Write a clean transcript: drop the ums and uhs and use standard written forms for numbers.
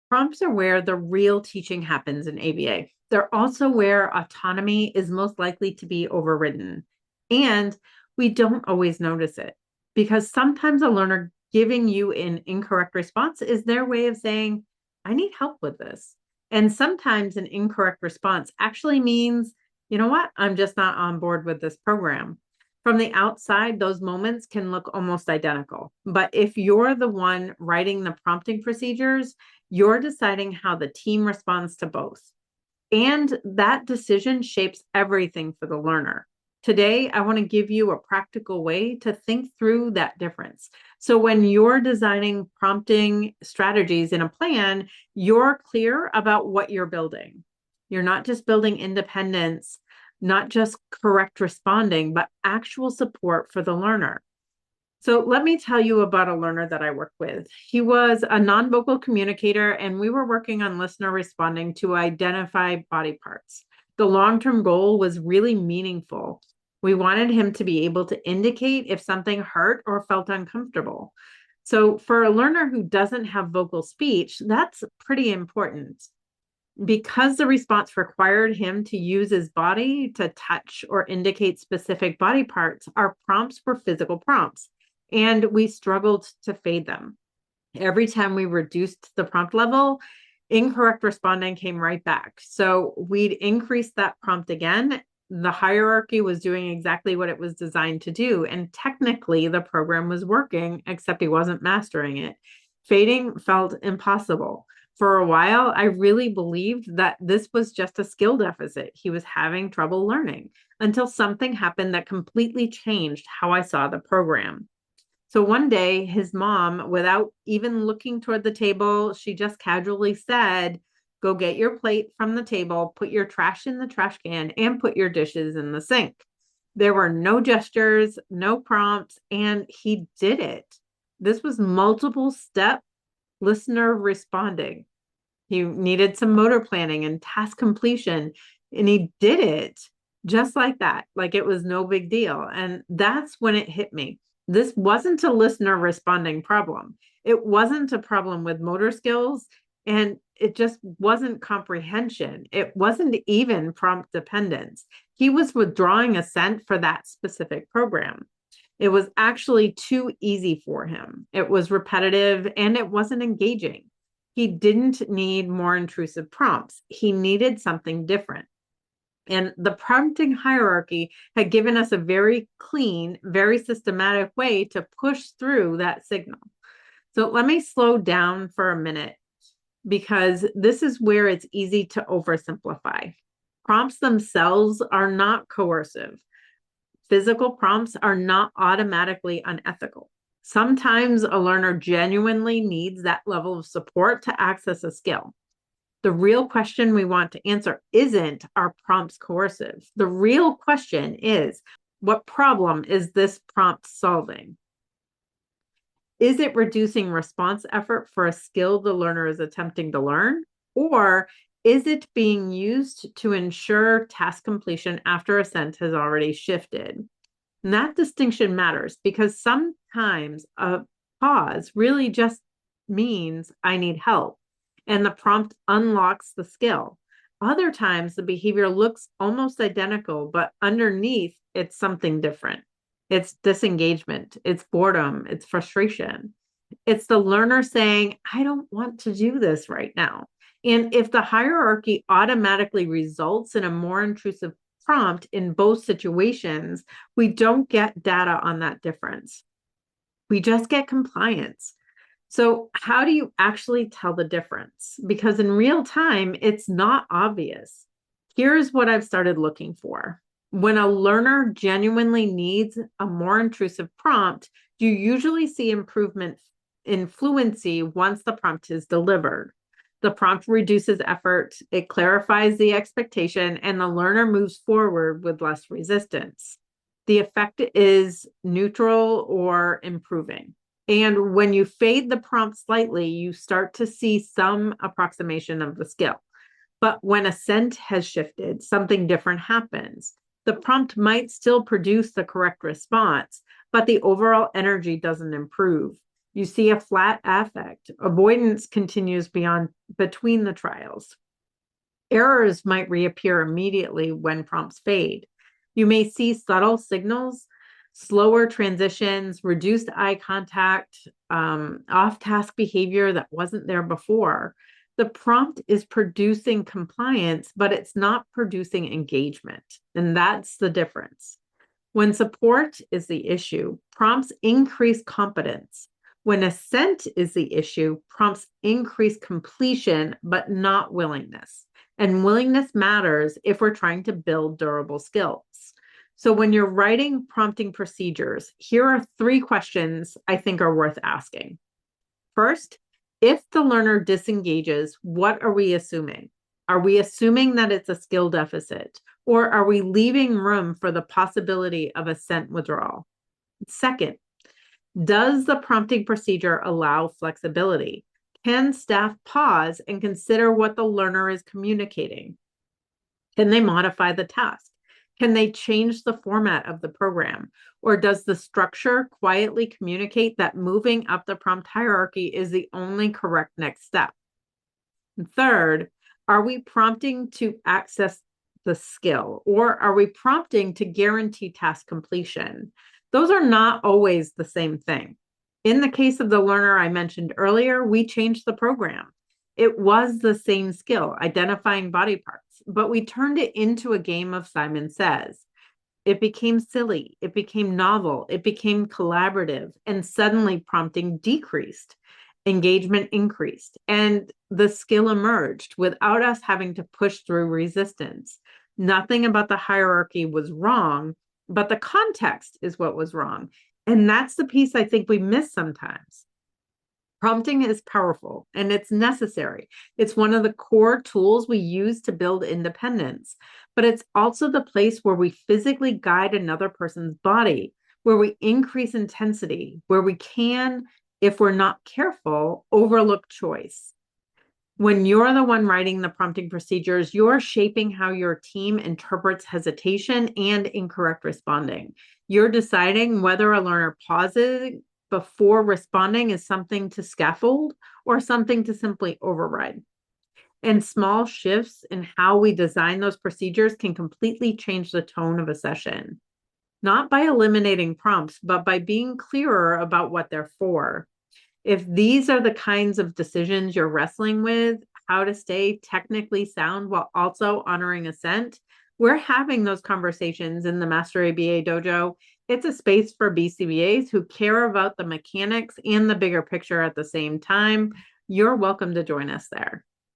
Prompts are where the real teaching happens in ABA. They're also where autonomy is most likely to be overridden. And we don't always notice it because sometimes a learner giving you an incorrect response is their way of saying, I need help with this. And sometimes an incorrect response actually means, you know what, I'm just not on board with this program. From the outside, those moments can look almost identical. But if you're the one writing the prompting procedures, you're deciding how the team responds to both. And that decision shapes everything for the learner. Today, I want to give you a practical way to think through that difference. So when you're designing prompting strategies in a plan, you're clear about what you're building. You're not just building independence, not just correct responding, but actual support for the learner. So let me tell you about a learner that I worked with. He was a non-vocal communicator, and we were working on listener responding to identify body parts. The long-term goal was really meaningful. We wanted him to be able to indicate if something hurt or felt uncomfortable. So for a learner who doesn't have vocal speech, that's pretty important. Because the response required him to use his body to touch or indicate specific body parts, our prompts were physical prompts, and we struggled to fade them. Every time we reduced the prompt level, incorrect responding came right back. So we'd increase that prompt again. The hierarchy was doing exactly what it was designed to do. And technically, the program was working, except he wasn't mastering it. Fading felt impossible. For a while, I really believed that this was just a skill deficit. He was having trouble learning until something happened that completely changed how I saw the program. So one day, his mom, without even looking toward the table, she just casually said, Go get your plate from the table, put your trash in the trash can, and put your dishes in the sink. There were no gestures, no prompts, and he did it. This was multiple step listener responding. He needed some motor planning and task completion, and he did it just like that, like it was no big deal. And that's when it hit me. This wasn't a listener responding problem. It wasn't a problem with motor skills, and it just wasn't comprehension. It wasn't even prompt dependence. He was withdrawing assent for that specific program. It was actually too easy for him. It was repetitive and it wasn't engaging. He didn't need more intrusive prompts. He needed something different. And the prompting hierarchy had given us a very clean, very systematic way to push through that signal. So let me slow down for a minute because this is where it's easy to oversimplify. Prompts themselves are not coercive. Physical prompts are not automatically unethical. Sometimes a learner genuinely needs that level of support to access a skill. The real question we want to answer isn't, are prompts coercive? The real question is, what problem is this prompt solving? Is it reducing response effort for a skill the learner is attempting to learn? Or is it being used to ensure task completion after assent has already shifted? And that distinction matters because sometimes a pause really just means I need help, and the prompt unlocks the skill. Other times, the behavior looks almost identical, but underneath, it's something different. It's disengagement, it's boredom, it's frustration. It's the learner saying, I don't want to do this right now. And if the hierarchy automatically results in a more intrusive prompt in both situations, we don't get data on that difference. We just get compliance. So, how do you actually tell the difference? Because in real time, it's not obvious. Here's what I've started looking for. When a learner genuinely needs a more intrusive prompt, you usually see improvement in fluency once the prompt is delivered. The prompt reduces effort, it clarifies the expectation, and the learner moves forward with less resistance. The effect is neutral or improving. And when you fade the prompt slightly, you start to see some approximation of the skill. But when assent has shifted, something different happens. The prompt might still produce the correct response, but the overall energy doesn't improve. You see a flat affect. Avoidance continues between the trials. Errors might reappear immediately when prompts fade. You may see subtle signals, slower transitions, reduced eye contact, off-task behavior that wasn't there before. The prompt is producing compliance, but it's not producing engagement. And that's the difference. When support is the issue, prompts increase competence. When assent is the issue, prompts increase completion, but not willingness. And willingness matters if we're trying to build durable skills. So when you're writing prompting procedures, here are 3 questions I think are worth asking. First, if the learner disengages, what are we assuming? Are we assuming that it's a skill deficit, or are we leaving room for the possibility of assent withdrawal? Second, does the prompting procedure allow flexibility? Can staff pause and consider what the learner is communicating? Can they modify the task? Can they change the format of the program? Or does the structure quietly communicate that moving up the prompt hierarchy is the only correct next step? And third, are we prompting to access the skill, or are we prompting to guarantee task completion? Those are not always the same thing. In the case of the learner I mentioned earlier, we changed the program. It was the same skill, identifying body parts, but we turned it into a game of Simon Says. It became silly, it became novel, it became collaborative, and suddenly prompting decreased. Engagement increased, and the skill emerged without us having to push through resistance. Nothing about the hierarchy was wrong, but the context is what was wrong. And that's the piece I think we miss sometimes. Prompting is powerful and it's necessary. It's one of the core tools we use to build independence, but it's also the place where we physically guide another person's body, where we increase intensity, where we can, if we're not careful, overlook choice. When you're the one writing the prompting procedures, you're shaping how your team interprets hesitation and incorrect responding. You're deciding whether a learner pauses before responding is something to scaffold or something to simply override. And small shifts in how we design those procedures can completely change the tone of a session, not by eliminating prompts, but by being clearer about what they're for. If these are the kinds of decisions you're wrestling with, how to stay technically sound while also honoring assent, we're having those conversations in the Master ABA Dojo. It's a space for BCBAs who care about the mechanics and the bigger picture at the same time. You're welcome to join us there.